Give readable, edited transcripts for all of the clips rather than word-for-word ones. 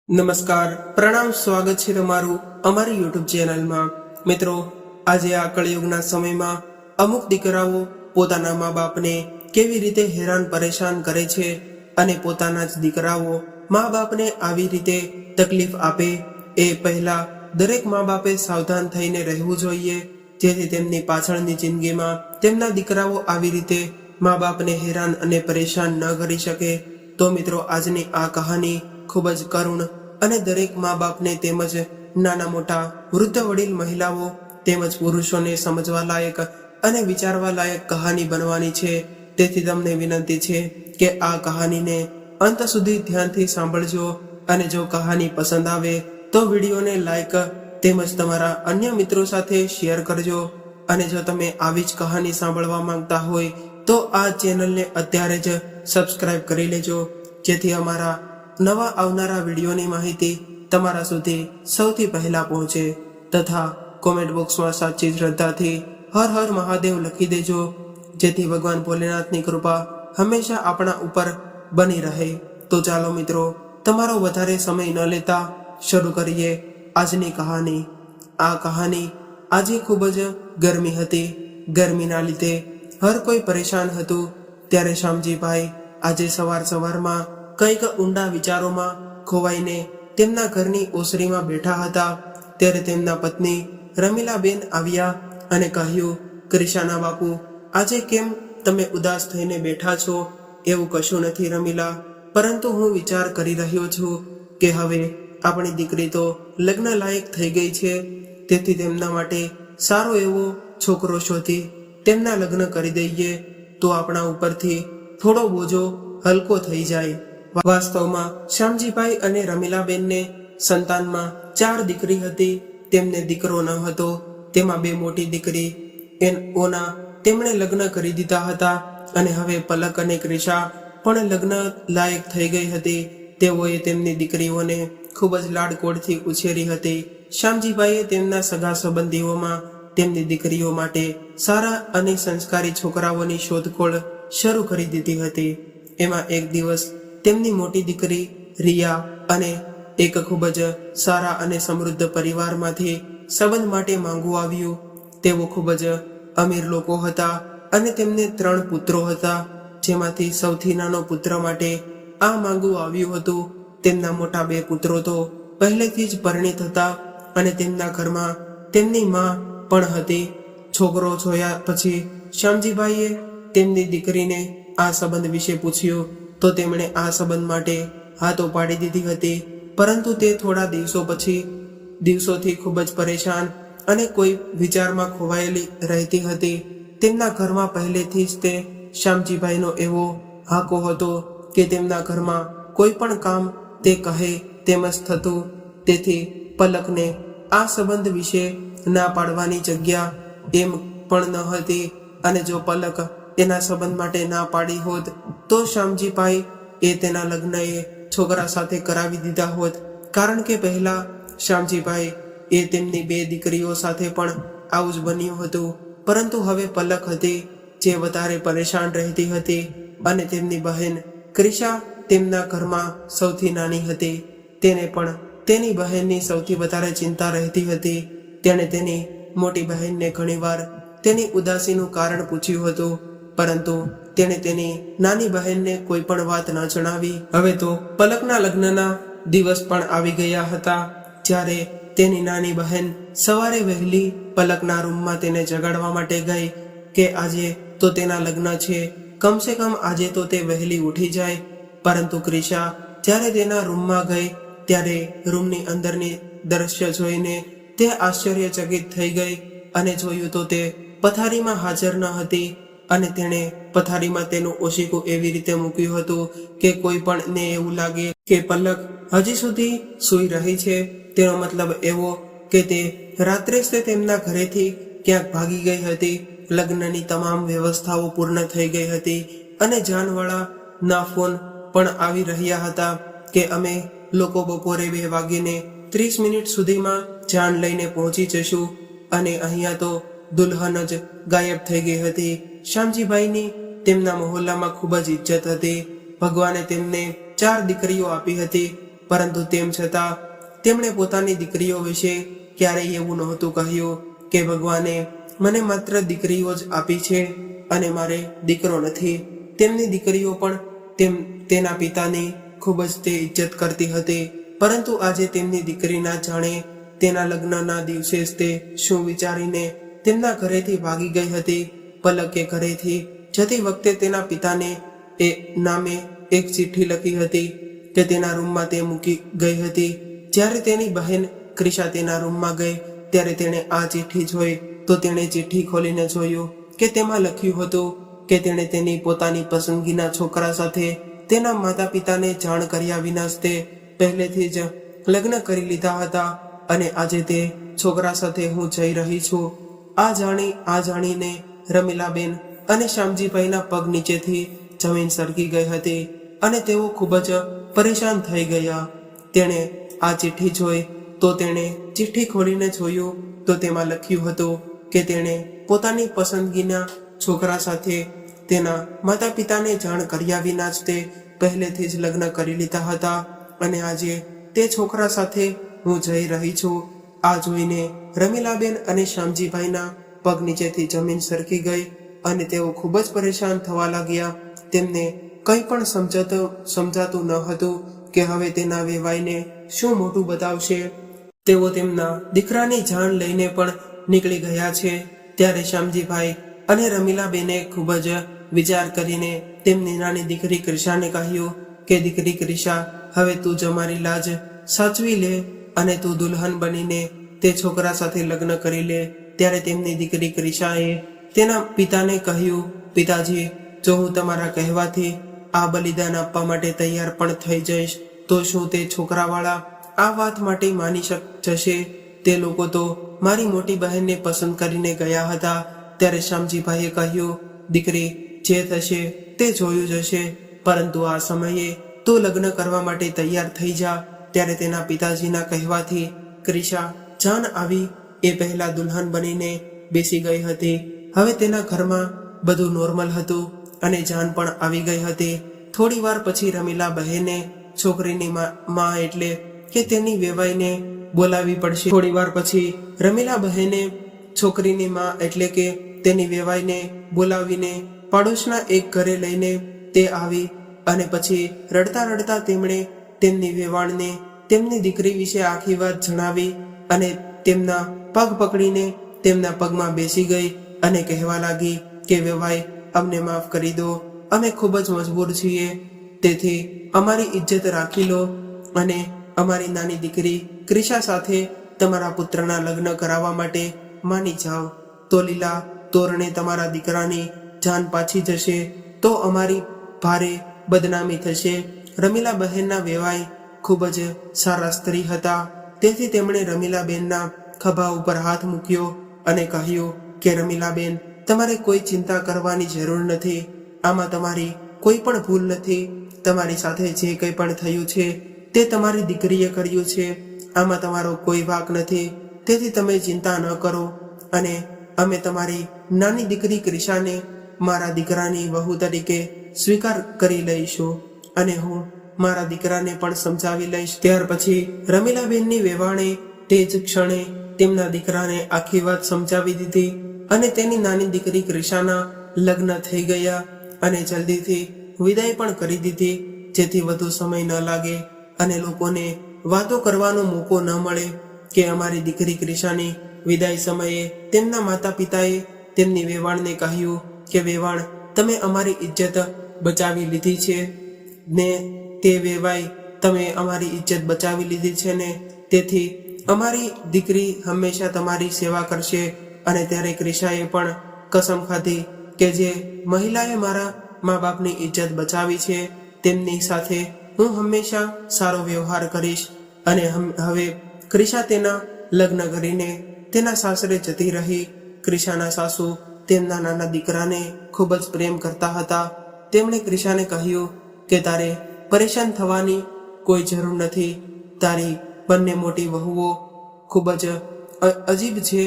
નમસ્કાર, પ્રણામ, સ્વાગત છે તમારું અમારી યુટ્યુબ ચેનલમાં। મિત્રો, આજે આ કળિયુગના સમયમાં અમુક દીકરાઓ પોતાના મા બાપને કેવી રીતે હેરાન પરેશાન કરે છે અને પોતાના જ દીકરાઓ મા બાપને આવી રીતે તકલીફ આપે એ પહેલા દરેક મા બાપે સાવધાન થઈને રહેવું જોઈએ, જેથી તેમની પાછળની જિંદગીમાં તેમના દીકરાઓ આવી રીતે મા બાપને હેરાન અને પરેશાન ન કરી શકે। તો મિત્રો, આજની આ કહાની ખૂબ જ કરુણ અને દરેક મા બાપને તેમજ નાના મોટા વૃદ્ધ વડીલ મહિલાઓ તેમજ પુરુષોને સમજવા લાયક અને વિચારવા લાયક કહાની બનવાની છે। તેથી તમને વિનંતી છે કે આ કહાનીને અંત સુધી ધ્યાનથી સાંભળજો અને જો કહાની પસંદ આવે તો વિડીયોને લાઈક તેમજ તમારા અન્ય મિત્રો સાથે શેર કરજો। અને જો તમે આવી જ કહાની સાંભળવા માંગતા હોય તો આ ચેનલને અત્યારે જ સબસ્ક્રાઇબ કરી લેજો, જેથી અમારા નવા આવનારા વિડીયોની માહિતી તમારા સુધી સૌથી પહેલા પહોંચે। તથા કોમેન્ટ બોક્સમાં સાચી શ્રદ્ધાથી હર હર મહાદેવ લખી દેજો, જેથી ભગવાન ભોલેનાથની કૃપા હંમેશા આપણા ઉપર બની રહે। તો ચાલો મિત્રો, તમારો વધારે સમય ન લેતા શરૂ કરીએ આજની કહાની। આ કહાની આજે ખૂબ જ ગરમી હતી। ગરમીના લીધે હર કોઈ પરેશાન હતું। ત્યારે શામજીભાઈ આજે સવારમાં કંઈક ઊંડા વિચારોમાં ખોવાઈને તેમના ઘરની ઓસરીમાં બેઠા હતા। ત્યારે તેમના પત્ની રમીલાબેન આવ્યા અને કહ્યું, ક્રિશાના બાપુ, આજે કેમ તમે ઉદાસ થઈને બેઠા છો? એવું કશું નથી રમીલા, પરંતુ હું વિચાર કરી રહ્યો છું કે હવે આપણી દીકરી તો લગ્ન લાયક થઈ ગઈ છે, તેથી તેમના માટે સારો એવો છોકરો શોધી તેમના લગ્ન કરી દઈએ તો આપણા ઉપરથી થોડો બોજો હલકો થઈ જાય। વાસ્તવમાં શ્યામજીભાઈ અને રમીલાબેનને સંતાનમાં 4 દીકરી હતી। તેમને દીકરો ન હતો। તેમાં 2 મોટી દીકરી ઓના તેમણે લગ્ન કરી દીધા હતા અને હવે પલક અને ક્રિશા પણ લગ્ન લાયક થઈ ગઈ હતી। તેઓએ તેમની દીકરીઓને ખૂબ જ લાડકોડથી ઉછેરી હતી। શ્યામજીભાઈએ તેમના સગા સંબંધીઓમાં તેમની દીકરીઓ માટે સારા અને સંસ્કારી છોકરાઓની શોધખોળ શરૂ કરી દીધી હતી। એમાં એક દિવસ તેમની મોટી દીકરી રિયા અને એક ખૂબ જ સારા અને સમૃદ્ધ પરિવારમાંથી સંબંધ માટે માંગવું આવ્યું। તેઓ ખૂબ જ અમીર લોકો હતા અને તેમને 3 પુત્રો હતા, જેમાંથી સૌથી નાનો પુત્ર માટે આ માંગવું આવ્યું હતું। તેમના મોટા 2 પુત્રો તો પહેલેથી જ પરિણીત હતા અને તેમના ઘરમાં તેમની માં પણ હતી। છોકરો જોયા પછી શ્યામજીભાઈએ તેમની દીકરીને આ સંબંધ વિશે પૂછ્યું તો તેમણે આ સંબંધ માટે હા તો પાડી દીધી હતી, પરંતુ તે થોડા દિવસોથી ખૂબ જ પરેશાન અને કોઈ વિચારમાં ખોવાયેલી રહેતી હતી। તેમના ઘરમાં પહેલેથી જ તે શ્યામજીભાઈનો એવો હાકો હતો કે તેમના ઘરમાં કોઈ પણ કામ તે કહે તેમ જ થતું। તેથી પલકને આ સંબંધ વિશે ના પાડવાની જગ્યા એમ પણ ન હતી, અને જો પલક એના સંબંધ માટે ના પાડી હોત તો શ્યામજીભાઈ એ તેના લગ્ન એ છોકરા સાથે કરાવી દીધા હોત, કારણ કે પહેલા શ્યામજીભાઈ એ તેમની 2 દીકરીઓ સાથે પણ આવું જ બન્યું હતું। પરંતુ હવે પલક હતી જે વધારે પરેશાન રહેતી હતી અને તેમની બહેન ક્રિશા તેમના ઘરમાં સૌથી નાની હતી। તેને પણ તેની બહેનની સૌથી વધારે ચિંતા રહેતી હતી। તેણે તેની મોટી બહેનને ઘણીવાર તેની ઉદાસીનું કારણ પૂછ્યું હતું, પરંતુ તેણે તેની નાની બહેનને કોઈ પણ વાત ન જણાવી। હવે તો પલકના લગ્નના દિવસ પણ આવી ગયા હતા, જ્યારે તેની નાની બહેન સવારે વહેલી પલકના રૂમમાં તેને જગાડવા માટે ગઈ કે આજે તો તેના લગ્ન છે, કમસે કમ આજે તો તે વહેલી ઉઠી જાય। પરંતુ ક્રિશા જ્યારે તેના રૂમમાં ગઈ ત્યારે રૂમની અંદરની દ્રશ્ય જોઈને તે આશ્ચર્યચકિત થઈ ગઈ અને જોયું તો તે પથારીમાં હાજર ન હતી અને તેણે પથારીમાં તેનું ઓશીકું એવી રીતે મૂક્યું હતું કે કોઈ પણ ને એવું લાગે કે પલક હજી સુધી સૂઈ રહી છે। તેનો મતલબ એવો કે તે રાત્રે જ તેમના ઘરેથી ક્યાંક ભાગી ગઈ હતી। લગ્નની તમામ વ્યવસ્થાઓ પૂર્ણ થઈ ગઈ હતી અને જાનવાળા ના ફોન પણ આવી રહ્યા હતા કે અમે લોકો બપોરે 2:30 સુધીમાં જાન લઈને પહોંચી જશું, અને અહીંયા તો દુલ્હન જ ગાયબ થઈ ગઈ હતી। શ્યામજીભાઈની તેમના મહોલ્લામાં ખૂબ જ ઇજ્જત હતી। ભગવાને તેમને 4 દીકરીઓ આપી હતી, પરંતુ તેમ છતાં તેમણે પોતાની દીકરીઓ વિશે ક્યારેય એવું નહોતું કહ્યું કે ભગવાને મને માત્ર દીકરીઓ જ આપી છે અને મારે દીકરો નથી. તેમની દીકરીઓ પણ તેના પિતાની ખૂબ જ તે ઇજ્જત કરતી હતી, પરંતુ આજે તેમની દીકરી ના જાણે તેના લગ્નના દિવસે જ તે શું વિચારીને તેમના ઘરેથી ભાગી ગઈ હતી. પલકે ઘરેથી જતી વખતે તેના પિતાને એ નામે એક ચિઠ્ઠી લખી હતી કે તેના રૂમમાં તે મૂકી ગઈ હતી. જ્યારે તેની બહેન ક્રિશા તેના રૂમમાં ગઈ ત્યારે તેણે આ ચિઠ્ઠી જોઈ તો તેણે ચિઠ્ઠી ખોલીને જોયું કે તેમાં લખ્યું હતું કે તેણે તેની પોતાની પસંદગીના છોકરા સાથે તેના માતા પિતાને જાણ કર્યા વિના જ તે પહેલેથી જ લગ્ન કરી લીધા હતા અને આજે તે છોકરા સાથે હું જઈ રહી છું. આ જાણીને રમીલાબેન અને શ્યામજીભાઈના પગ નીચેથી જમીન સરકી ગઈ હતી અને તેઓ ખૂબ જ પરેશાન થઈ ગયા. તેણે આ ચિઠ્ઠી જોઈ તો તેણે ચિઠ્ઠી ખોલીને જોયું તો તેમાં લખ્યું હતું કે તેણે પોતાની પસંદગીના છોકરા સાથે તેના માતા પિતાને જાણ કર્યા વિના જ તે પહેલેથી જ લગ્ન કરી લીધા હતા અને આજે તે છોકરા સાથે હું જઈ રહી છું. આ જોઈને રમીલાબેન અને શ્યામજીભાઈના પગ નીચેથી જમીન સરકી ગઈ અને તેઓ ખૂબ જ પરેશાન થવા લાગ્યા. તેમને કંઈ પણ સમજાતું ન હતું કે હવે તેના વેવાઈને શું મોટું બતાવશે. તેઓ તેમના દીકરાની જાણ લઈને પણ નીકળી ગયા છે. ત્યારે શ્યામજીભાઈ અને રમીલાબેને ખૂબ જ વિચાર કરીને તેમની નાની દીકરી ક્રિશાને કહ્યું કે દીકરી ક્રિશા, હવે તું જ અમારી લાજ સાચવી લે અને તું દુલ્હન બનીને તે છોકરા સાથે લગ્ન કરી લે. ત્યારે તેમની દીકરી ક્રિશાએ તેના પિતાને કહ્યું, પિતાજી, જો હું તમારા કહેવાથી આ બલિદાન આપવા માટે તૈયાર પણ થઈ જઈશ તો શું તે છોકરાવાળા આ વાત માટે માની જશે? તે લોકો તો મારી મોટી બહેનને પસંદ કરીને ગયા હતા. ત્યારે શ્યામજીભાઈએ કહ્યું, દીકરી, જે થશે તે જોયું જશે, પરંતુ આ સમયે તું લગ્ન કરવા માટે તૈયાર થઈ જા. ત્યારે તેના પિતાજીના કહેવાથી ક્રિશા જાન આવી એ પહેલા દુલ્હન બનીને બેસી ગઈ હતી. હવે તેના ઘરમાં બધું નોર્મલ હતું અને જાન પણ આવી ગઈ હતી. થોડી વાર પછી રમીલા બહેને છોકરીની માં એટલે કે તેની વેવાઈને બોલાવી પડશે. થોડી વાર પછી રમીલા બહેને છોકરીની માં એટલે કે તેની વેવાઈને બોલાવીને પાડોશના એક ઘરે લઈને તે આવી અને પછી રડતા રડતા તેમણે તેમની વેવાણને તેમની દીકરી વિશે આખી વાત જણાવી અને તેમના પગ પકડીને તેમના પગમાં બેસી ગઈ અને કહેવા લાગી કે વેવાઈ, અમને માફ કરી દો, અમે ખૂબ જ મજબૂર છીએ, તેથી અમારી ઇજ્જત રાખી લો અને અમારી નાની દીકરી ક્રિશા સાથે તમારા પુત્રના લગ્ન કરાવવા માટે માની જાઓ. તો લીલા તોરણે તમારા દીકરાની જાન પાછી જશે તો અમારી ભારે બદનામી થશે. રમીલા બહેનના વેવાઈ ખૂબ જ સારા સ્ત્રી હતા, તેથી તેમણે રમીલાબેનના ખભા ઉપર હાથ મૂક્યો અને કહ્યું કે રમીલાબેન, તમારે કોઈ ચિંતા કરવાની જરૂર નથી. આમાં તમારી કોઈ પણ ભૂલ નથી. તમારી સાથે જે કંઈ પણ થયું છે તે તમારી દીકરીએ કર્યું છે. આમાં તમારો કોઈ વાંક નથી, તેથી તમે ચિંતા ન કરો અને અમે તમારી નાની દીકરી ક્રિશાને મારા દીકરાની વહુ તરીકે સ્વીકાર કરી લઈશું અને હું મારા દીકરાને પણ સમજાવી લઈશ. ત્યાર પછી રમીલાબેનની વેવાણે તે જ ક્ષણે તેમના દીકરાને આખી વાત સમજાવી દીધી અને તેની નાની દીકરી ક્રિશાના લગ્ન થઈ ગયા અને જલ્દીથી વિદાય પણ કરી દીધી, જેથી વધુ સમય ન લાગે અને લોકોને વાતો કરવાનો મોકો ન મળે કે અમારી દીકરી ક્રિશાની વિદાય સમયે તેમના માતા પિતાએ તેમની વેવાણને કહ્યું કે વેવાણ, તમે અમારી ઇજ્જત બચાવી લીધી છે ને તે વેવાઈ, તમે અમારી ઇજ્જત બચાવી લીધી છે ને તેથી અમારી દીકરી હંમેશા તમારી સેવા કરશે. અને ત્યારે ક્રિશાએ પણ કસમ ખાધી કે જે મહિલાએ મારા મા બાપની ઇજ્જત બચાવી છે તેમની સાથે હું હંમેશા સારો વ્યવહાર કરીશ. અને હવે ક્રિશા તેના લગ્ન કરીને તેના સાસરે જતી રહી. ક્રિશાના સાસુ તેમના નાના દીકરાને ખૂબ જ પ્રેમ કરતા હતા. તેમણે ક્રિશાને કહ્યું કે તારે પરેશાન થવાની કોઈ જરૂર નથી. તારી બંને મોટી વહુઓ ખૂબ જ અજીબ છે.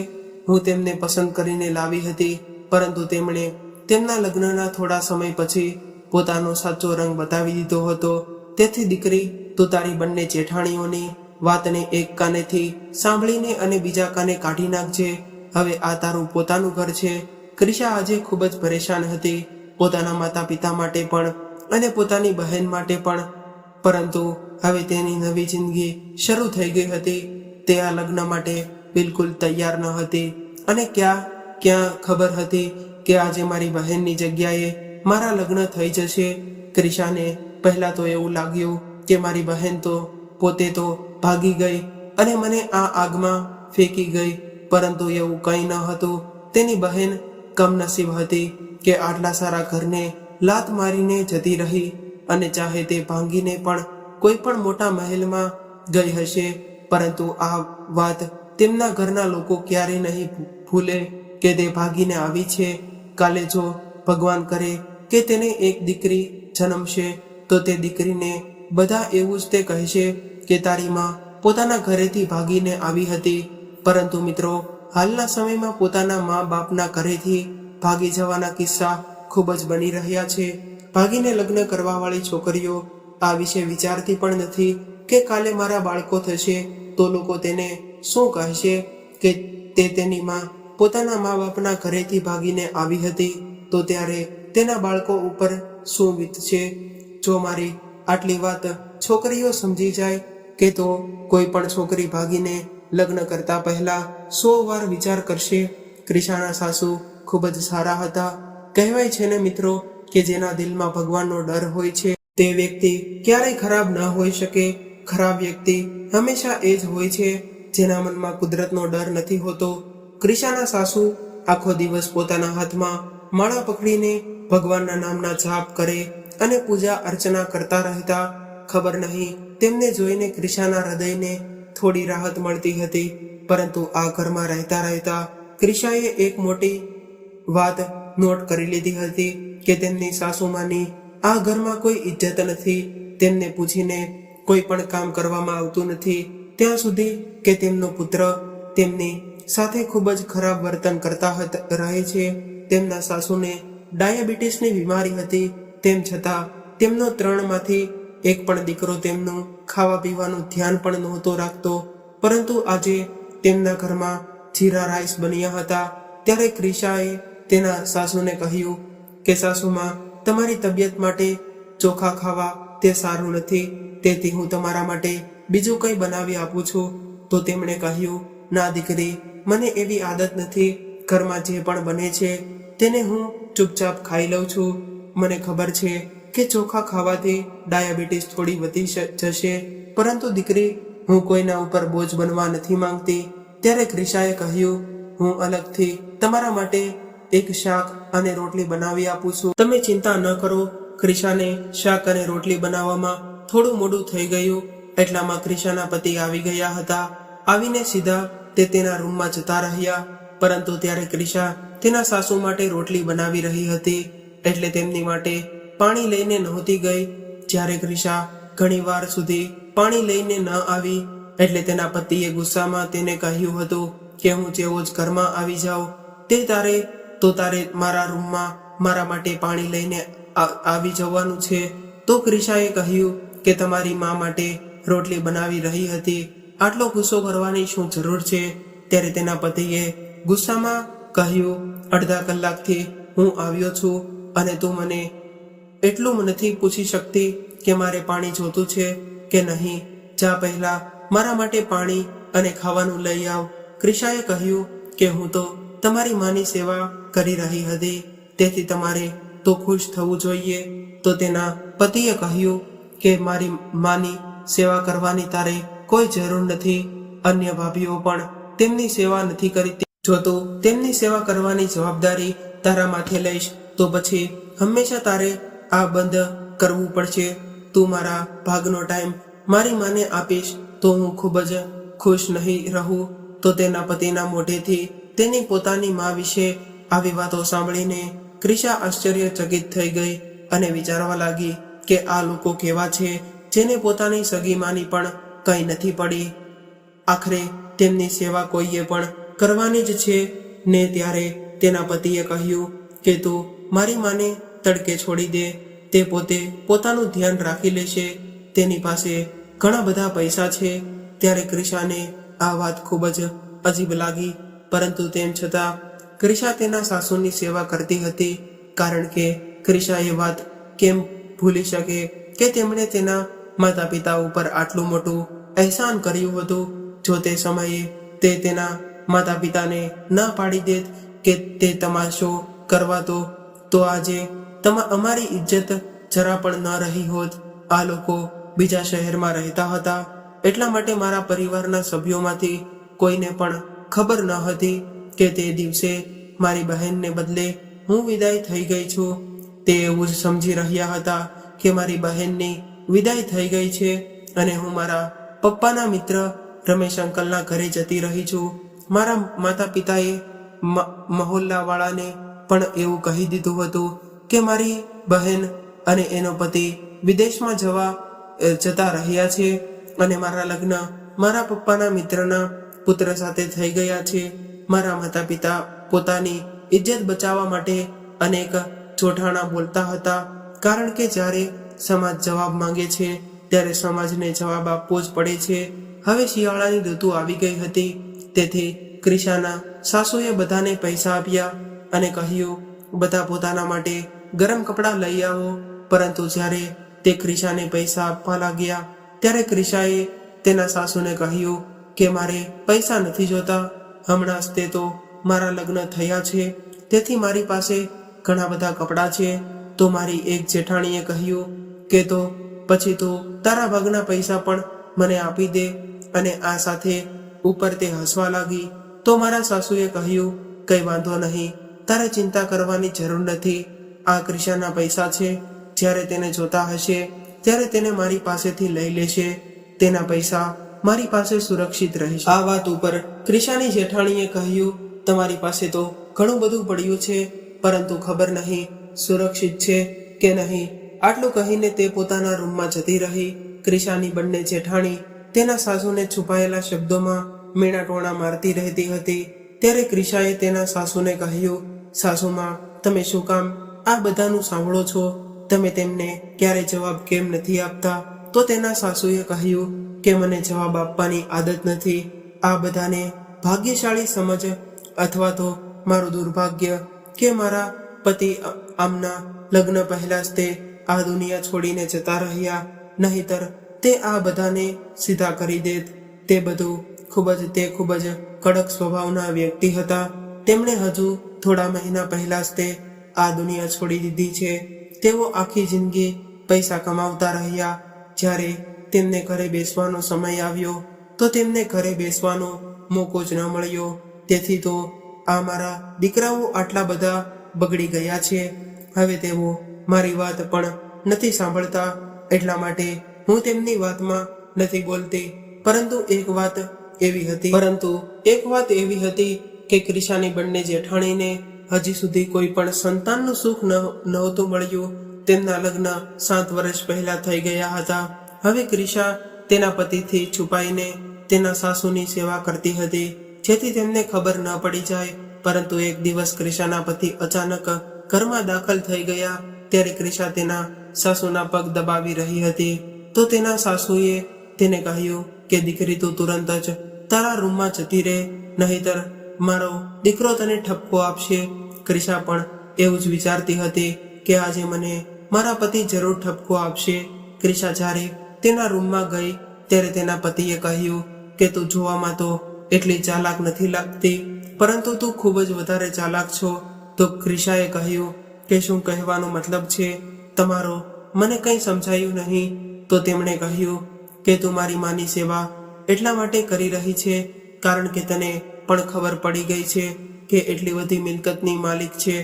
હું તેમને પસંદ કરીને લાવી હતી, પરંતુ તેમણે તેમના લગ્નના થોડા સમય પછી પોતાનો સાચો રંગ બતાવી દીધો હતો. તેથી દીકરી, તું તું તારી બંને જેઠાણીઓની વાતને એક કાનેથી સાંભળીને અને બીજા કાને કાઢી નાખજે. હવે આ તારું પોતાનું ઘર છે. ક્રિશા આજે ખૂબ જ પરેશાન હતી, પોતાના માતા પિતા માટે પણ અને પોતાની બહેન માટે પણ. પરંતુ હવે તેની નવી જિંદગી શરૂ થઈ ગઈ હતી. તે આ લગ્ન માટે બિલકુલ તૈયાર ન હતી અને ક્યાં ખબર હતી કે આજે મારી બહેનની જગ્યાએ મારા લગ્ન થઈ જશે. ક્રિશાને પહેલા તો એવું લાગ્યું કે મારી બહેન તો પોતે તો ભાગી ગઈ અને મને આ આગમાં ફેંકી ગઈ, પરંતુ એવું કંઈ ન હતું. તેની બહેન કમનસીબ હતી કે આટલા સારા ઘરને લાત મારીને જતી રહી અને ચાહે તે ભાંગીને પણ કોઈ પણ મોટા મહેલમાં ગઈ હશે. પરંતુ આ વાત તેમના ઘરના લોકો ક્યારેય નહીં ભૂલે કે તે ભાગીને આવી છે. કાલે જો ભગવાન કરે કે તેને એક દીકરી જન્મશે તો તે દીકરીને બધા એવું જ તે કહેશે કે તારી માં પોતાના ઘરેથી ભાગીને આવી હતી. પરંતુ મિત્રો, હાલના સમયમાં પોતાના મા બાપના ઘરેથી ભાગી જવાના કિસ્સા ખૂબ જ બની રહ્યા છે. ભાગીને લગ્ન કરવાવાળી છોકરીઓ આ વિશે વિચારતી પણ નથી કે કાલે મારા બાળકો થશે તો લોકો તેને શું કહેશે કે તે તેની માં પોતાના મા બાપના ઘરેથી ભાગીને આવી હતી, તો ત્યારે તેના બાળકો ઉપર શું વીતશે. જો મારી આટલી વાત છોકરીઓ સમજી જાય કે તો કોઈ પણ છોકરી ભાગીને લગ્ન કરતા પહેલા 100 વાર વિચાર કરશે. ક્રિશાના સાસુ ખૂબ જ સારા હતા. કહેવાય છે ને મિત્રો કે જેના દિલમાં ભગવાનનો ડર હોય છે તે વ્યક્તિ ક્યારેય ખરાબ ન હોઈ શકે. ખરાબ વ્યક્તિ હંમેશા એ જ હોય છે જેના મનમાં કુદરતનો ડર નથી હોતો. ક્રિશાના સાસુ આખો દિવસ પોતાના હાથમાં માળા પકડીને ભગવાનના નામના જાપ કરે અને પૂજા અર્ચના કરતા રહેતા. ખબર નહીં તેમને જોઈને ક્રિશાના હૃદયને થોડી રાહત મળતી હતી. પરંતુ આ ઘરમાં રહેતા રહેતા ક્રિશાએ એક મોટી વાત નોટ કરી લીધી હતી કે તેમની સાસુમાની આ ઘરમાં કોઈ ઇજ્જત નથી. તેમને પૂછીને કોઈ પણ કામ કરવામાં આવતું નથી ત્યાં સુધી કે તેમનો પુત્ર તેમની સાથે ખૂબ જ ખરાબ વર્તન કરતા રહે છે. તેમના સાસુને ડાયાબિટીસની બીમારી હતી, તેમ છતાં તેમનો 3માંથી એક પણ દીકરો તેમનું ખાવા પીવાનું ધ્યાન પણ નહોતો રાખતો. પરંતુ આજે તેમના ઘરમાં જીરા રાઈસ બન્યા હતા. ત્યારે ક્રિશાએ તેના સાસુને કહ્યું કે સાસુમાં, તમારી તબિયત માટે ચોખા ખાવા તે સારું નથી, તેથી હું તમારા માટે બીજું કંઈ બનાવી આપું છું. તો તેમણે કહ્યું, ના દીકરી, મને એવી આદત નથી. ઘરમાં જે પણ બને છે તેને હું ચૂપચાપ ખાઈ લઉં છું. મને ખબર છે કે ચોખા ખાવાથી ડાયાબિટીસ થોડી વધી જશે, પરંતુ દીકરી, હું કોઈના ઉપર બોજ બનવા નથી માંગતી. ત્યારે ક્રિશાએ કહ્યું, હું અલગથી તમારા માટે એક શાક અને રોટલી બનાવી આપું છું, તમે ચિંતા ન કરો. ક્રિશાને શાક અને રોટલી બનાવવામાં થોડું મોડું થઈ ગયું. એટલામાં ક્રિશાના પતિ આવી ગયા હતા. આવીને સીધા તે તેના રૂમમાં જતા રહ્યા. પરંતુ ત્યારે ક્રિશા તેના સાસુ માટે રોટલી બનાવી રહી હતી, એટલે તેમની માટે પાણી લઈને નહોતી ગઈ. જ્યારે ક્રિશા ઘણી વાર સુધી પાણી લઈને ન આવી એટલે તેના પતિએ ગુસ્સામાં તેને કહ્યું હતું કે હું જેવો જ ઘરમાં આવી જાઉં તે તારે મારા રૂમમાં મારા માટે પાણી લઈને આવી જવાનું છે. તો ક્રિશાએ કહ્યું કે તમારી મા માટે રોટલી બનાવી રહી હતી, આટલો ગુસ્સો કરવાની શું જરૂર છે. ત્યારે તેના પતિએ ગુસ્સામાં કહ્યું, અડધા કલાકથી હું આવ્યો છું અને તું મને એટલું નથી પૂછી શકતી કે મારે પાણી જોતું છે કે નહીં. જા પહેલા મારા માટે પાણી અને ખાવાનું લઈ આવ. ક્રિશાએ કહ્યું કે હું તો તમારી માની સેવા કરી રહી હતી, તેથી તમારે તો ખુશ થવું જોઈએ. તો તેના પતિએ કહ્યું કે મારી માની સેવા કરવાની તારે કોઈ જરૂર નથી. અન્ય ભાભીઓ પણ તેમની સેવા નથી કરતી. જો તું તેમની સેવા કરવાની જવાબદારી તારા માથે લઈશ તો પછી હંમેશા તારે આ બંધ કરવું પડશે. તું મારા ભાગનો ટાઈમ મારી માને આપીશ તો હું ખૂબ જ ખુશ નહીં રહું. તો તેના પતિના મોઢેથી તેની પોતાની મા વિશે આવી વાતો સાંભળીને ક્રિશા આશ્ચર્યચકિત થઈ ગઈ અને વિચારવા લાગી કે આ લોકો કેવા છે જેને પોતાની સગી માની પણ કંઈ નથી પડી. આખરે તેમની સેવા કોઈએ પણ કરવાની જ છે ને. ત્યારે તેના પતિએ કહ્યું કે તું મારી માને તડકે છોડી દે, તે પોતે પોતાનું ધ્યાન રાખી લેશે. તેની પાસે ઘણા બધા પૈસા છે. ત્યારે ક્રિશાને આ વાત ખૂબ જ અજીબ લાગી, પરંતુ તેમ છતાં ક્રિશા તેના સાસુની સેવા કરતી હતી, કારણ કે ક્રિશા એ વાત કેમ ભૂલી શકે કે તેમણે તેના માતા પિતા ઉપર આટલું મોટું અહેસાન કર્યું હતું. જો તે સમયે તે તેના માતા પિતાને ના પાડી દેત કે તે તમાશો કરવા તો આજે અમારી ઇજ્જત જરા પણ ન રહી હોત. આ લોકો બીજા શહેરમાં રહેતા હતા, એટલા માટે મારા પરિવારના સભ્યોમાંથી કોઈને પણ ખબર ન હતી કે તે દિવસે મારી બહેનને બદલે હું વિદાય થઈ ગઈ છું. તે એવું જ સમજી રહ્યા હતા કે મારી બહેનની વિદાય થઈ ગઈ છે અને હું મારા પપ્પાના મિત્ર રમેશ અંકલના ઘરે જતી રહી છું. મારા માતા પિતાએ મહોલ્લાવાળાને પણ એવું કહી દીધું હતું કે મારી બહેન અને એનો પતિ વિદેશમાં જતા રહ્યા છે અને મારા લગ્ન મારા પપ્પાના મિત્રના પુત્ર સાથે થઈ ગયા છે. મારા માતા પિતા પોતાની ઇજ્જત બચાવવા માટે અનેક જોઠાણા બોલતા હતા, કારણ કે જ્યારે સમાજ જવાબ માંગે છે ત્યારે સમાજને જવાબ આપવો જ પડે છે. હવે શિયાળાની ઋતુ આવી ગઈ હતી, તેથી ક્રિશાના સાસુએ બધાને પૈસા આપ્યા અને કહ્યું બધા પોતાના માટે ગરમ કપડાં લઈ આવો. પરંતુ જ્યારે તે ક્રિશાને પૈસા આપવા લાગ્યા ત્યારે ક્રિશાએ તેના સાસુને કહ્યું કે મારે પૈસા નથી જોતા, હમણાં જ તે તો મારા લગ્ન થયા છે, તેથી મારી પાસે ઘણા બધા કપડાં છે. તો મારી એક જેઠાણીએ કહ્યું કે તો પછી તું તારા ભાગના પૈસા પણ મને આપી દે, અને આ સાથે ઉપર તે હસવા લાગી. તો મારા સાસુએ કહ્યું કંઈ વાંધો નહીં, તારે ચિંતા કરવાની જરૂર નથી, આ ક્રિશાના પૈસા છે, જ્યારે તેને જોતા હશે ત્યારે તેને મારી પાસેથી લઈ લેશે, તેના પૈસા મારી પાસે સુરક્ષિત રહેશે. આ વાત ઉપર ક્રિશાની જેઠાણીએ કહ્યું તમારી પાસે તો ઘણું બધું પડ્યું છે, પરંતુ ખબર નહીં સુરક્ષિત છે કે નહીં. આટલું કહીને તે પોતાના રૂમમાં જતી રહી. ક્રિશાની બંને જેઠાણી તેના સાસુને છુપાયેલા શબ્દોમાં મીણાટોણા મારતી રહેતી હતી. ત્યારે ક્રિશાએ તેના સાસુને કહ્યું સાસુમાં, તમે શું કામ આ બધાનું સાંભળો છો? તમે તેમને ક્યારે જવાબ કેમ નથી આપતા? તો તેના સાસુએ કહ્યું કે મને જવાબ આપવાની આદત નથી. આ બધાને ભાગ્યશાળી સમજ અથવા તો મારું દુર્ભાગ્ય કે મારા પતિ આમના લગ્ન પહેલા જ તે આ દુનિયા છોડીને જતા રહ્યા, નહીતર તે આ બધાને સીધા કરી દેત. તે ખૂબ જ કડક સ્વભાવના વ્યક્તિ હતા. તેમણે હજુ થોડા મહિના પહેલા જ તે આ દુનિયા છોડી દીધી છે. તેઓ આખી જિંદગી પૈસા કમાવતા રહ્યા. જ્યારે તેમને ઘરે બેસવાનો સમય આવ્યો તો તેમને ઘરે બેસવાનો મોકો જ ન મળ્યો. તેથી તો આ મારા દીકરાઓ આટલા બધા બગડી ગયા છે. હવે તેઓ મારી વાત પણ નથી સાંભળતા, એટલા માટે હું તેમની વાતમાં નથી બોલતી. પરંતુ એક વાત એવી હતી કે ક્રિશાની બંને જેઠાણીને હજી સુધી કોઈ પણ સંતાનનું સુખ નહોતું મળ્યું. તેમના લગ્ન 7 વર્ષ પહેલા થઈ ગયા હતા. હવે ક્રિશા તેના પતિથી છુપાઈને તેના સાસુની સેવા કરતી હતી, જેથી તેમને ખબર ન પડી જાય. પરંતુ એક દિવસ ક્રિશાના પતિ અચાનક ઘરમાં દાખલ થઈ ગયા. ત્યારે ક્રિશા તેના સાસુના પગ દબાવી રહી હતી. તો તેના સાસુએ તેને કહ્યું કે દીકરી, તું તુરંત જ તારા રૂમમાં જતી રહે, નહીતર મારો દીકરો તને ઠપકો આપશે. ક્રિશા પણ એવું જ વિચારતી હતી કે આજે મને મારા પતિ જરૂર ઠપકો આપશે. ક્રિશા જ્યારે તેના રૂમમાં ગઈ ત્યારે તેના પતિએ કહ્યું કે તું જોવામાં તો એટલી ચાલાક નથી લાગતી, પરંતુ તું ખૂબ જ વધારે ચાલાક છો. તો ક્રિશાએ કહ્યું કે શું કહેવાનો મતલબ છે તમારો? મને કંઈ સમજાયું નહીં. તો તેમણે કહ્યું કે તું મારી માની સેવા એટલા માટે કરી રહી છે કારણ કે તને પણ ખબર પડી ગઈ છે કે એટલી બધી મિલકતની માલિક છે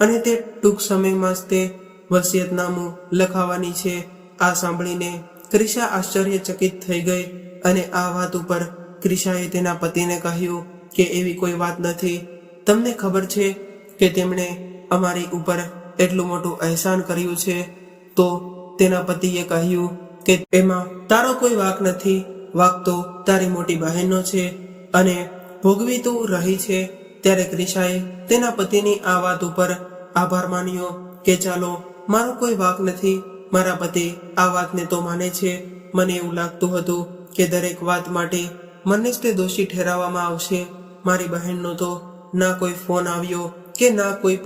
અને તે ટૂંક સમયમાં જ તે વસિયતનામું લખાવવાની છે. આ સાંભળીને ક્રિશા આશ્ચર્યચકિત થઈ ગઈ અને આ વાત ઉપર ક્રિશાએ તેના પતિને કહ્યું કે એવી કોઈ વાત નથી. તમને ખબર છે કે તેમણે અમારી ઉપર એટલું મોટું અહેસાન કર્યું છે? તો તેના પતિએ કહ્યું કે એમાં તારો કોઈ વાંક નથી, વાંક તો તારી મોટી બહેનનો છે અને ભોગવી તું રહી છે. ત્યારે ક્રિશાએ તેના પતિની આ વાત ઉપર આભાર માન્યો કે ચાલો, મારો કોઈ વાંક નથી, મારા પતિ આ વાતને તો માને છે મને એવું લાગતું હતું કે દરેક વાત માટે મને જ તે દોષી ઠેરવવામાં આવશે. મારી બહેનનો તો ના કોઈ ફોન આવ્યો કે ના કોઈ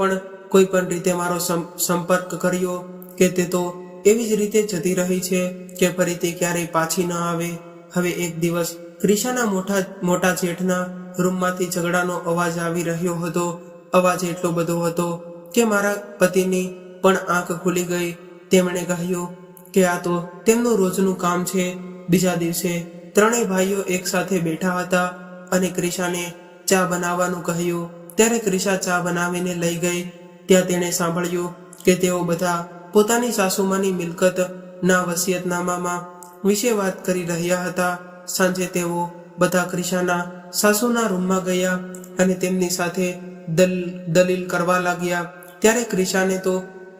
પણ રીતે મારો સંપર્ક કર્યો, કે તે તો એવી જ રીતે જતી રહી છે કે ફરીથી ક્યારેય પાછી ન આવે. હવે એક દિવસ ક્રિશાના મોટા જેઠના રૂમમાંથી ઝઘડાનો અવાજ આવી રહ્યો હતો. અવાજ એટલો બધો હતો કે મારા પતિની પણ આંખ ખુલી ગઈ. તેમણે કહ્યું કે આ તો તેમનું રોજનું કામ છે. બીજા દિવસે ત્રણેય ભાઈઓ એક સાથે બેઠા હતા અને ક્રિશાને ચા બનાવવાનું કહ્યું. ત્યારે ક્રિશા ચા બનાવીને લઈ ગઈ. ત્યાં તેણે સાંભળ્યું કે તેઓ બધા પોતાની સાસુમાની મિલકત ના વસિયતનામામાં વિશે વાત કરી રહ્યા હતા. સાંજે તેઓ બધા ક્રિશાના સાસુના રૂમમાં ગયા અને તેમની સાથે દલીલ કરવા લાગ્યા. ત્યારે ક્રિશાને તો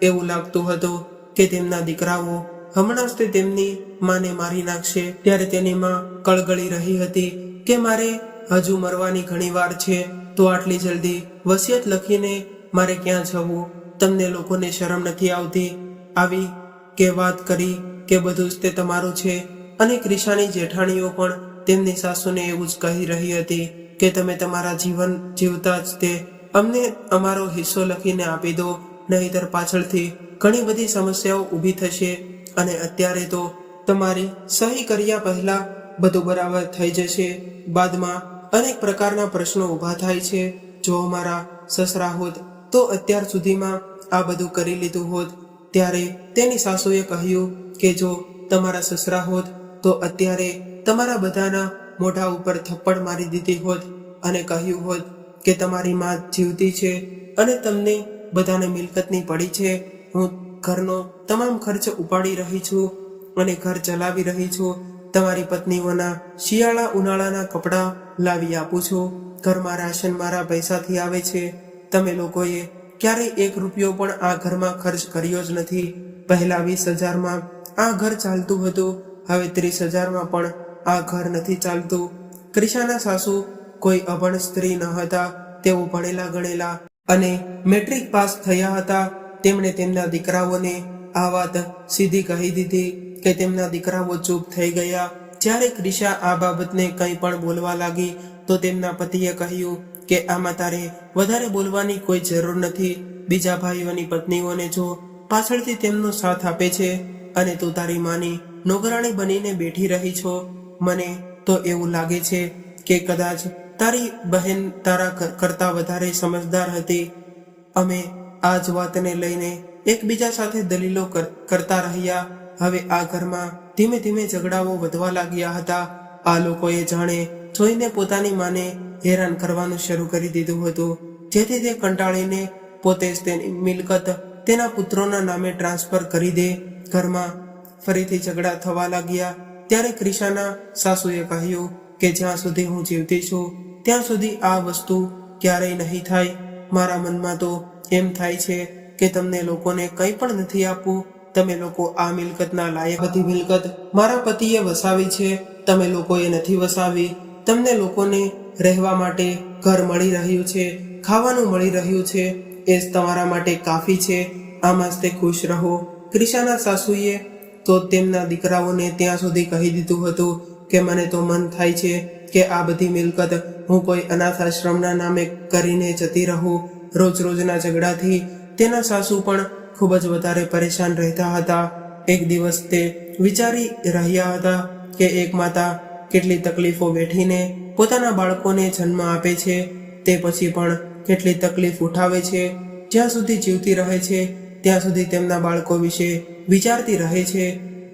એવું લાગતું હતું કે તેમના દીકરાઓ હમણાં જ તે તેમની માને મારી નાખશે. ત્યારે તેની માં કળગળી રહી હતી કે મારે હજુ મરવાની ઘણી વાર છે, તો આટલી જલ્દી વસિયત લખીને મારે ક્યાં જવું? તમને લોકોને શરમ નથી આવતી? આવી કે વાત કરી કે બધું જ તે તમારું છે. અને ક્રિશાની જેઠાણીઓ પણ તેમની સાસુને એવું જ કહી રહી હતી કે તમે તમારા જીવન જીવતા જ તે અમને અમારો હિસ્સો લખીને આપી દો, નહીંતર પાછળથી ઘણી બધી સમસ્યાઓ ઊભી થશે અને અત્યારે તો તમારી સહી કર્યા પહેલા બધું બરાબર થઈ જશે, બાદમાં અનેક પ્રકારના પ્રશ્નો ઊભા થાય છે. જો અમારા સસરા હોત તો અત્યાર સુધીમાં આ બધું કરી લીધું હોત. ત્યારે તેની સાસુએ કહ્યું કે જો તમારા સસરા હોત તો અત્યારે તમારા બધાના મોઢા ઉપર થપ્પડ મારી દીધી હોત અને કહ્યું હોત કે તમારી માં જીવતી છે અને તમને બધાને મિલકતની પડી છે. હું ઘરનો તમામ ખર્ચ ઉપાડી રહી છું અને ઘર ચલાવી રહી છું. તમારી પત્નીઓના શિયાળા ઉનાળાના કપડાં લાવી આપું છું. ઘરમાં રાશન મારા પૈસાથી આવે છે. તમે લોકોએ ક્યારેય 1 રૂપિયો પણ આ ઘરમાં ખર્ચ કર્યો જ નથી. પહેલા 20,000માં આ ઘર ચાલતું હતું, હવે 30,000માં પણ આ ઘર નથી ચાલતું. ક્રિશાના સાસુ કોઈ અભણ સ્ત્રી ન હતા. તેઓ ભણેલા ગણેલા અને મેટ્રિક પાસ થયા હતા. તેમણે તેમના દીકરાઓને આ વાત સીધી કહી દીધી કે તેમના દીકરાઓ ચૂપ થઈ ગયા. જ્યારે ક્રિશા આ બાબતને કંઈ પણ બોલવા લાગી તો તેમના પતિએ કહ્યું કે આમાં તારે વધારે બોલવાની કોઈ જરૂર નથી. બીજા ભાઈઓની પત્નીઓને જો પાછળથી તેમનો સાથ આપે છે અને તું તારી માની નોકરાણી બનીને બેઠી રહી છો. મને તો એવું લાગે છે કે કદાચ તારી બહેન તારા કરતા વધારે સમજદાર હતી. અમે આ જ વાતને લઈને એકબીજા સાથે દલીલો કરતા રહ્યા. હવે આ ઘરમાં ધીમે ધીમે ઝઘડાઓ વધવા લાગ્યા હતા. આ લોકોએ જાણે જોઈને પોતાની માને હેરાન કરવાનું શરૂ કરી દીધું હતું, જેથી તે કંટાળીને પોતે જ તેની મિલકત તેના પુત્રોના નામે ટ્રાન્સફર કરી દે. ઘરમાં ફરીથી ઝઘડા થવા લાગ્યા. ત્યારે ક્રિશાના સાસુએ કહ્યું કે જ્યાં સુધી હું જીવતી છું ત્યાં સુધી આ વસ્તુ ક્યારેય નહીં થાય. મારા મનમાં તો એમ થાય છે કે તમને લોકોને કંઈ પણ નથી આપવું. તમે લોકો આ મિલકતના લાયક. બધી મિલકત મારા પતિએ વસાવી છે, તમે લોકોએ નથી વસાવી. તમને લોકોને રહેવા માટે ઘર મળી રહ્યું છે, ખાવાનું મળી રહ્યું છે, એ જ તમારા માટે કાફી છે. આમાં જ તે ખુશ રહો. ક્રિશાના સાસુએ તો તેમના દીકરાઓને ત્યાં સુધી કહી દીધું હતું કે મને તો મન થાય છે કે આ બધી મિલકત હું કોઈ અનાથ આશ્રમના નામે કરીને જતી રહું. રોજના ઝઘડાથી તેના સાસુ પણ ખૂબ જ વધારે પરેશાન રહેતા હતા. એક દિવસ તે વિચારી રહ્યા હતા કે એક માતા કેટલી તકલીફો વેઠીને પોતાના બાળકોને જન્મ આપે છે, તે પછી પણ કેટલી તકલીફ ઉઠાવે છે. જ્યાં સુધી જીવતી રહે છે ત્યાં સુધી તેમના બાળકો વિશે વિચારતી રહે છે.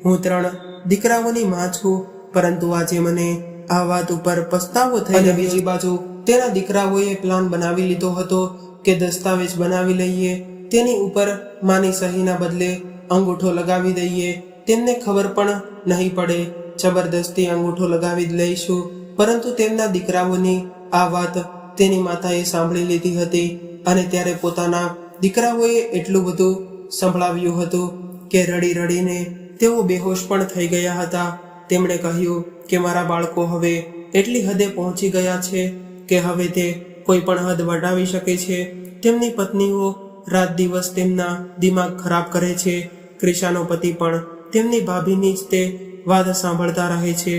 હું 3 દીકરાઓની માં છું, પરંતુ આજે મને આ વાત ઉપર પસ્તાવો થઈ રહ્યો. બીજી બાજુ તેના દીકરાઓએ પ્લાન બનાવી લીધો હતો કે દસ્તાવેજ બનાવી લઈએ, તેની ઉપર માની સહીના બદલે અંગૂઠો લગાવી દઈએ. તેમને ખબર પણ નહીં પડે, જબરદસ્તી અંગૂઠો લગાવી જ લઈશું. પરંતુ તેમના દીકરાઓની આ વાત તેની માતાએ સાંભળી લીધી હતી અને ત્યારે પોતાના દીકરાઓએ એટલું બધું સંભળાવ્યું હતું કે રડી રડીને તેઓ બેહોશ પણ થઈ ગયા હતા. તેમણે કહ્યું કે મારા બાળકો હવે એટલી હદે પહોંચી ગયા છે કે હવે તે કોઈ પણ હદ વટાવી શકે છે. તેમની પત્નીઓ રાત દિવસ તેમના દિમાગ ખરાબ કરે છે. ક્રિશાનો પતિ પણ તેમની ભાભીની જ તે વાત સાંભળતા રહે છે.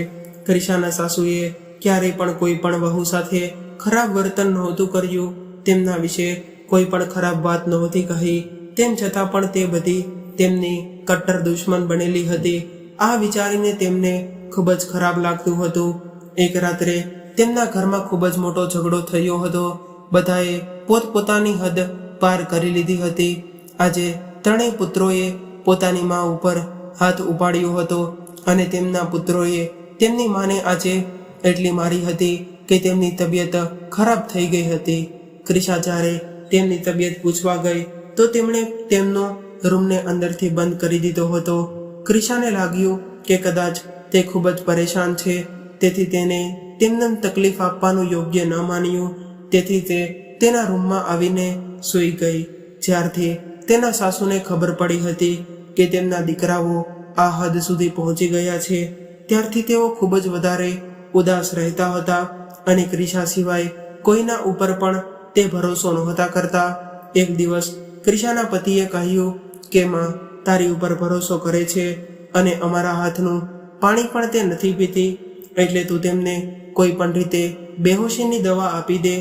ક્રિશાના સાસુએ ક્યારેય પણ કોઈ પણ વહુ સાથે ખરાબ વર્તન નહોતું કર્યું, તેમના વિશે કોઈ પણ ખરાબ વાત નહોતી કહી, તેમ છતાં પણ તે બધી તેમની કટ્ટર દુશ્મન બનેલી હતી. આ વિચારીને તેમને ખૂબ જ ખરાબ લાગતું હતું. એક રાત્રે તેમના ઘરમાં ખૂબ જ મોટો ઝઘડો થયો હતો. બધાએ પોતપોતાની હદ પાર કરી લીધી હતી. આજે ત્રણેય પુત્રોએ પોતાની મા ઉપર હાથ ઉપાડ્યો હતો અને તેમના પુત્રોએ તેમની માને આજે એટલી મારી હતી કે તેમની તબિયત ખરાબ થઈ ગઈ હતી. ક્રિશા જ્યારે તેમની તબિયત પૂછવા ગઈ તો તેમણે તેમનો રૂમને અંદરથી બંધ કરી દીધો હતો. ક્રિશાને લાગ્યું કે કદાચ તે ખૂબ જ પરેશાન છે, તેથી તેને તેમને તકલીફ આપવાનું યોગ્ય ન માન્યું. તેથી તે તેના રૂમમાં આવીને સૂઈ ગઈ. જ્યારથી તેના સાસુને ખબર પડી હતી કે તેમના દીકરાઓ આ હદ સુધી પહોંચી ગયા છે, ત્યારથી તેઓ ખૂબ જ વધારે ઉદાસ રહેતા હતા અને ક્રિશા સિવાય કોઈના ઉપર પણ તે ભરોસો નહોતા કરતા. એક દિવસ ક્રિશાના પતિએ કહ્યું કે માં તારી ઉપર ભરોસો કરે છે અને અમારા હાથનું પાણી પણ તે નથી પીતી, એટલે તું તેમને કોઈ પણ રીતે બેહોશીની દવા આપી દે,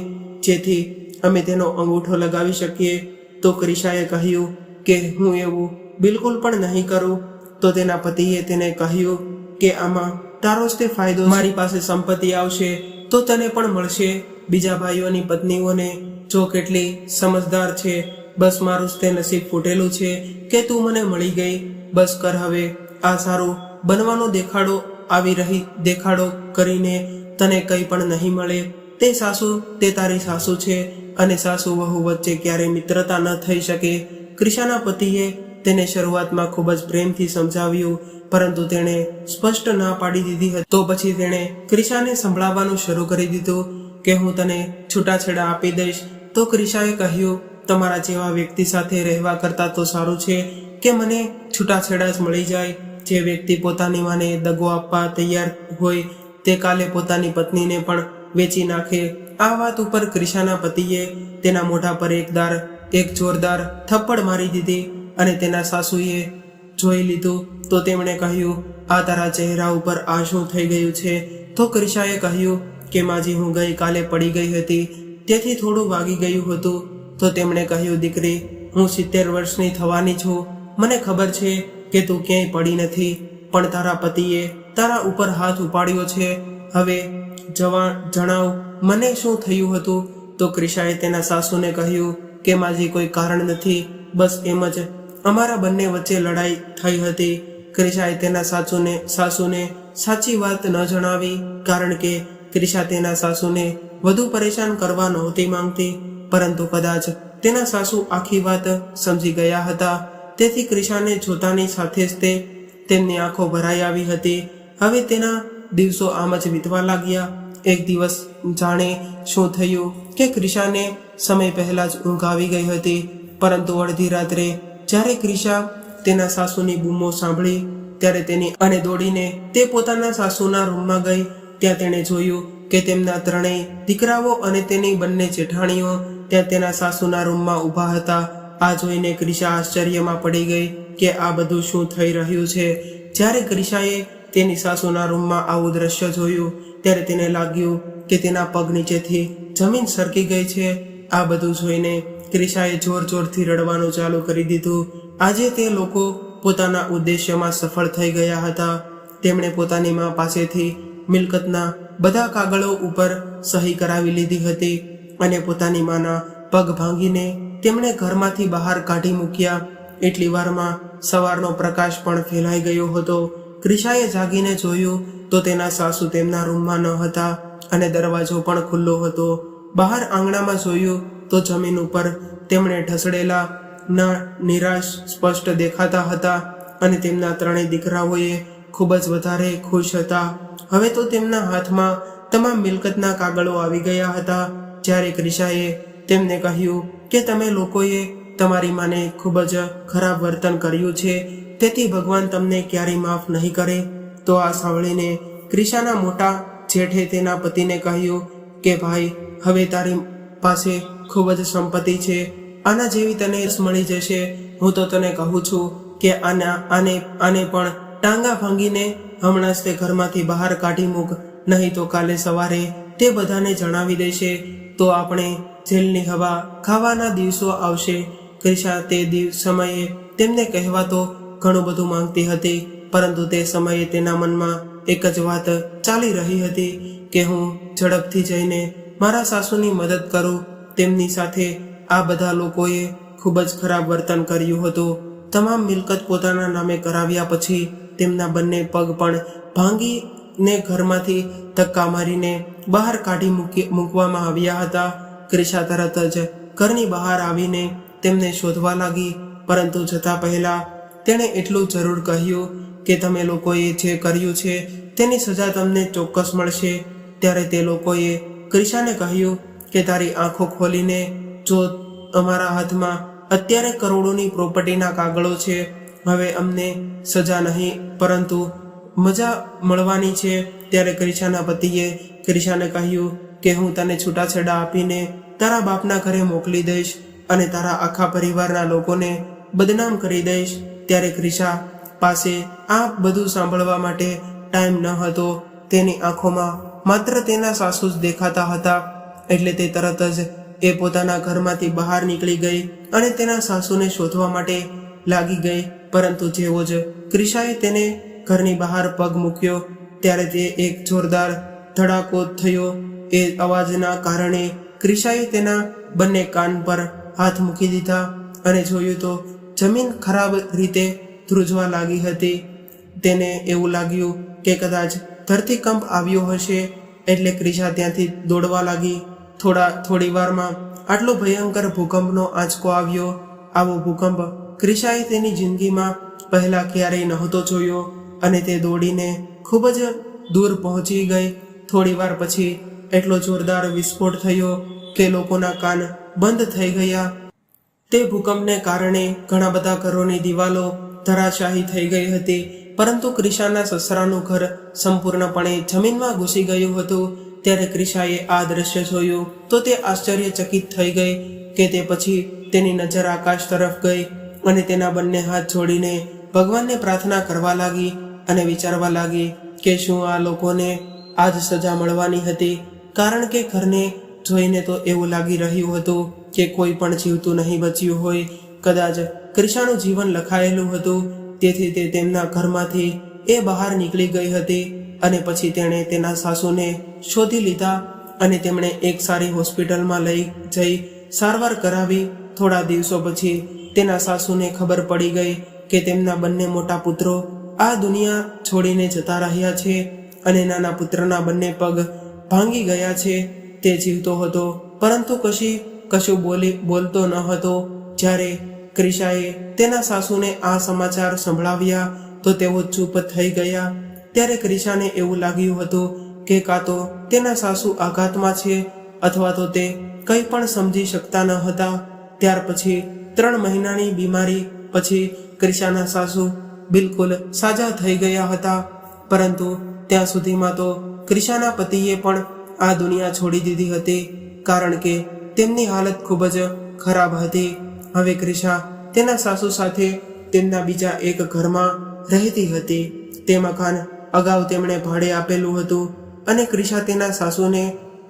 જેથી અમે તેનો અંગૂઠો લગાવી શકીએ. તો ક્રિશાએ કહ્યું કે હું એવું બિલકુલ પણ નહીં કરું. તો તેના પતિએ તેને કહ્યું કે આમાં તારો જ તે ફાયદો, મારી પાસે સંપત્તિ આવશે તો તને પણ મળશે. બીજા ભાઈઓની પત્નીઓને જો કેટલી સમજદાર છે, બસ મારું જ તે નસીબ ફૂટેલું છે કે તું મને મળી ગઈ. બસ કર હવે આ સારું બનવાનો દેખાડો કરીને તને કંઈ પણ નહીં મળે. તે સાસુ તે તારી સાસુ છે અને સાસુ વહુ વચ્ચે ક્યારેય મિત્રતા ન થઈ શકે. ક્રિશાના પતિએ તેને શરૂઆતમાં ખૂબ જ પ્રેમથી સમજાવ્યું, પરંતુ તેણે સ્પષ્ટ ના પાડી દીધી હતી. તો પછી તેણે ક્રિશાને સંભળાવવાનું શરૂ કરી દીધું કે હું તને છૂટાછેડા આપી દઈશ. તો ક્રિશાએ કહ્યું, તમારા જેવા વ્યક્તિ સાથે રહેવા કરતાં તો સારું છે કે મને છૂટાછેડા જ મળી જાય. જે વ્યક્તિ પોતાની માને દગો આપવા તૈયાર હોય તે કાલે પોતાની પત્નીને પણ વેચી નાખે. આ વાત ઉપર ક્રિશાના પતિએ તેના મોઢા પર એક જોરદાર થપ્પડ મારી દીધી અને તેના સાસુએ જોઈ લીધું. તો તેમણે કહ્યું, આ તારા ચહેરા ઉપર આ શું થઈ ગયું છે? તો ક્રિશાએ કહ્યું કે માજી હું ગઈ કાલે પડી ગઈ હતી, તેથી થોડું વાગી ગયું હતું. તો તેમણે કહ્યું, દીકરી હું 70 વર્ષની થવાની છું, મને ખબર છે કે તું ક્યાંય પડી નથી, પણ તારા પતિએ તારા ઉપર હાથ ઉપાડ્યો છે. હવે જણાવ મને શું થયું હતું? તો ક્રિશાએ તેના સાસુને કહ્યું કે માજી કોઈ કારણ નથી, બસ એમ જ અમારા બંને વચ્ચે લડાઈ થઈ હતી. ક્રિશાએ તેના સાસુને સાચી વાત ન જણાવી, કારણ કે ક્રિશા તેના સાસુને વધુ પરેશાન કરવા નહોતી માંગતી, પરંતુ કદાચ તેના સાસુ આખી વાત સમજી ગયા હતા. તેથી ક્રિશાને જોતાની સાથે જ તેમની આંખો ભરાઈ આવી હતી. હવે તેના દિવસો આમ જ વીતવા લાગ્યા. એક દિવસ જાણે શું થયું કે ક્રિશાને સમય પહેલા જ ઊંઘ આવી ગઈ હતી, પરંતુ અડધી રાત્રે જ્યારે ક્રિશા તેના સાસુની બૂમો સાંભળી ત્યારે અને દોડીને તે પોતાના સાસુના રૂમમાં ગઈ. ત્યાં તેણે જોયું કે તેમના ત્રણેય દીકરાઓ અને તેની બંને જેઠાણીઓ ત્યાં તેના સાસુના રૂમમાં ઊભા હતા. આ જોઈને ક્રિશા આશ્ચર્યમાં પડી ગઈ કે આ બધું શું થઈ રહ્યું છે. જ્યારે ક્રિશાએ તેની સાસુના રૂમમાં આવું દ્રશ્ય જોયું ત્યારે તેને લાગ્યું કે તેના પગ નીચેથી જમીન સરકી ગઈ છે. આ બધું જોઈને ક્રિશાએ જોરથી રડવાનું ચાલુ કરી દીધું. આજે તે લોકો પોતાના ઉદ્દેશ્યમાં સફળ થઈ ગયા હતા. તેમણે પોતાની મા પાસેથી મિલકતના બધા કાગળો ઉપર સહી કરાવી લીધી હતી અને પોતાની માના પગ ભાંગીને તેમણે ઘરમાંથી બહાર કાઢી મૂક્યા. એટલી વારમાં સવારનો પ્રકાશ પણ ફેલાઈ ગયો હતો. ક્રિશાએ જાગીને જોયું તો તેના સાસુ તેમના રૂમમાં ન હતા અને દરવાજો પણ ખુલ્લો હતો. બહાર આંગણામાં જોયું તો જમીન ઉપર તેમણે ઢસડેલા નિરાશ સ્પષ્ટ દેખાતા હતા અને તેમના ત્રણેય દીકરાઓએ ખૂબ જ વધારે ખુશ હતા. હવે તો તેમના હાથમાં તમામ મિલકતના કાગળો આવી ગયા હતા. જ્યારે ક્રિશાએ તેમને કહ્યું કે તમે લોકોએ તમારી માને ખૂબ જ ખરાબ વર્તન કર્યું છે, તેથી ભગવાન તમને ક્યારેય માફ નહીં કરે. તો આ સાંભળીને ક્રિશાના મોટા જેઠે તેના પતિને કહ્યું કે ભાઈ, હવે તારી પાસે ખૂબ જ સંપત્તિ છે, આના જેવી તને મળી જશે. હું તો તને કહું છું કે આને પણ ટાંગા ભાંગીને હમણાં જ તે ઘરમાંથી બહાર કાઢી મૂક, નહીં તો કાલે સવારે તે બધાને જણાવી દેશે તો આપણે જેલની હવા ખાવાના દિવસો આવશે. ક્રિશા તે સમયે તેમને કહેવા તો ઘણું બધું માંગતી હતી, પરંતુ તે સમયે તેના મનમાં એક જ વાત ચાલી રહી હતી કે હું ઝડપથી જઈને મારા સાસુની મદદ કરું. તેમની સાથે આ બધા લોકોએ ખૂબ જ ખરાબ વર્તન કર્યું હતું. તમામ મિલકત પોતાના નામે કરાવ્યા પછી તેમના બંને પગ પણ ભાંગીને ઘરમાંથી ધક્કા મારીને બહાર કાઢી મૂકવામાં આવ્યા હતા. ક્રિશા તરત જ ઘરની બહાર આવીને તેમને શોધવા લાગી, પરંતુ જતા પહેલા તેણે એટલું જરૂર કહ્યું કે તમે લોકોએ જે કર્યું છે તેની સજા તમને ચોક્કસ મળશે. ત્યારે તે લોકોએ ક્રિશાને કહ્યું કે તારી આંખો ખોલીને જો, અમારા હાથમાં અત્યારે કરોડોની પ્રોપર્ટીના કાગળો છે. હવે અમને સજા નહીં પરંતુ મજા મળવાની છે. ત્યારે ક્રિશાના પતિએ ક્રિશાને કહ્યું કે હું તને છૂટાછેડા આપીને તારા બાપના ઘરે મોકલી દઈશ અને તારા આખા પરિવારના લોકોને બદનામ કરી દઈશ. ત્યારે ક્રિશા પાસે આ બધું સાંભળવા માટે ટાઈમ ન હતો. તેની આંખોમાં માત્ર તેના સાસુ જ દેખાતા હતા. એટલે તે તરત જ એ પોતાના ઘરમાંથી બહાર નીકળી ગઈ અને તેના સાસુને શોધવા માટે લાગી ગઈ. પરંતુ જેવો જ ક્રિશાએ તેને ઘરની બહાર પગ મૂક્યો ત્યારે તે એક જોરદાર ધડાકો થયો. એ અવાજના કારણે ક્રિશાએ તેના બંને કાન પર હાથ મૂકી દીધા અને જોયું તો જમીન ખરાબ રીતે ધ્રુજવા લાગી હતી. તેને એવું લાગ્યું કે કદાચ ધરતીકંપ આવ્યો હશે, એટલે ક્રિશા ત્યાંથી દોડવા લાગી. થોડી વારમાં આટલો ભયંકર ભૂકંપનો આંચકો આવ્યો. આવો ભૂકંપ ક્રિશાએ તેની જિંદગીમાં પહેલા ક્યારેય નહોતો જોયો અને તે દોડીને ખૂબ જ દૂર પહોંચી ગઈ. થોડી વાર પછી એટલો જોરદાર વિસ્ફોટ થયો કે લોકોના કાન બંધ થઈ ગયા. તે ભૂકંપને કારણે ઘણા બધા ઘરોની દિવાલો ધરાશાયી થઈ ગઈ હતી, પરંતુ ક્રિશાના સસરાનું ઘર સંપૂર્ણપણે જમીનમાં ઘૂસી ગયું હતું. ત્યારે ક્રિશાએ આ દ્રશ્ય જોયું તો તે આશ્ચર્યચકિત થઈ ગઈ કે તે પછી તેની નજર આકાશ તરફ ગઈ અને તેના બંને હાથ જોડીને ભગવાનને પ્રાર્થના કરવા લાગી અને વિચારવા લાગી કે શું આ લોકોને આજ સજા મળવાની હતી. કારણ કે ઘરને જોઈને તો એવું લાગી રહ્યું હતું કે કોઈ પણ જીવતું નહીં બચ્યું હોય. કદાચ ક્રિશાનું જીવન લખાયેલું હતું, તેથી તે તેમના ઘરમાંથી એ બહાર નીકળી ગઈ હતી અને પછી તેણે તેના સાસુને શોધી લીધા અને તેમણે એક સારી હોસ્પિટલમાં લઈ જઈ સારવાર કરાવી. થોડા દિવસો પછી તેના સાસુને ખબર પડી ગઈ કે તેમના બંને મોટા પુત્રો આ દુનિયા છોડીને જતા રહ્યા છે અને નાના પુત્રના બંને પગ ભાંગી ગયા છે. તે જીવતો હતો પરંતુ કશું બોલતો ન હતો. જ્યારે ક્રિશાએ તેના સાસુને આ સમાચાર સંભળાવ્યા તો તેઓ ચૂપ થઈ ગયા. ત્યારે ક્રિશાને એવું લાગ્યું હતું કે કાં તો તેના સાસુ આઘાતમાં છે અથવા તો તે કંઈ પણ સમજી શકતા ન હતા. ત્યાર પછી 3 મહિનાની બીમારી પછી ક્રિશાના સાસુ બિલકુલ સાજા થઈ ગયા હતા. પરંતુ ત્યાં સુધીમાં તો ક્રિશાના પતિએ પણ આ દુનિયા છોડી દીધી હતી, કારણ કે તેમની હાલત ખૂબ જ ખરાબ હતી. હવે ક્રિશા તેના સાસુ સાથે તેમના બીજા એક ઘરમાં રહેતી હતી. તે મકાન અગાઉ તેમણે ભાડે આપેલું હતું અને ક્રિશા તેના સાસુને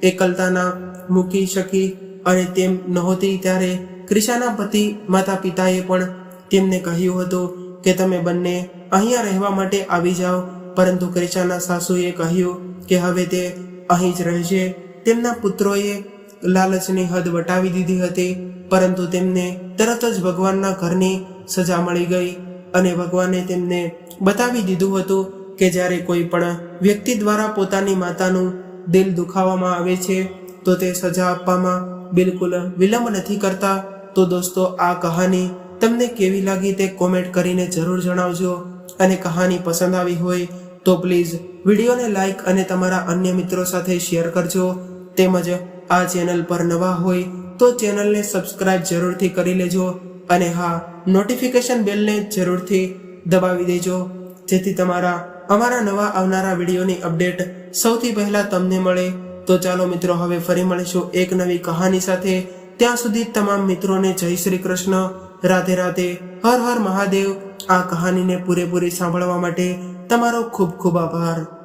એકલતાના મૂકી શકી અને તેમ નહોતી. ત્યારે ક્રિશાના પતિ માતા પિતાએ પણ તેમને કહ્યું હતું કે તમે બંને અહીંયા રહેવા માટે આવી જાઓ, પરંતુ ક્રિશાના સાસુએ કહ્યું કે હવે તે અહીં જ રહેશે. તેમના પુત્રોએ લાલચની હદ વટાવી દીધી હતી, પરંતુ તેમને તરત જ ભગવાનના ઘરની સજા મળી ગઈ અને ભગવાને તેમને બતાવી દીધું હતું કે જ્યારે કોઈ પણ વ્યક્તિ દ્વારા પોતાની માતાનું દિલ દુખાવવામાં આવે છે તો તે સજા આપવામાં બિલકુલ વિલંબ નથી કરતા. તો દોસ્તો, આ કહાની તમને કેવી લાગી તે કોમેન્ટ કરીને જરૂર જણાવજો અને કહાની પસંદ આવી હોય તો પ્લીઝ વિડીયોને લાઈક અને તમારા અન્ય મિત્રો સાથે શેર કરજો. તેમજ આ ચેનલ પર નવા હોય તો ચેનલને સબસ્ક્રાઇબ જરૂરથી કરી લેજો અને હા, નોટિફિકેશન બેલને જરૂરથી દબાવી દેજો, જેથી અમારા નવા આવનારા વિડીયોની અપડેટ સૌથી પહેલા તમને મળે. તો ચાલો મિત્રો, હવે ફરી મળીશું એક નવી કહાની સાથે. ત્યાં સુધી તમામ મિત્રોને જય શ્રી કૃષ્ણ, રાધે રાધે, હર હર મહાદેવ, આ કહાનીને પૂરેપૂરી સાંભળવા માટે તમારો ખૂબ ખૂબ આભાર.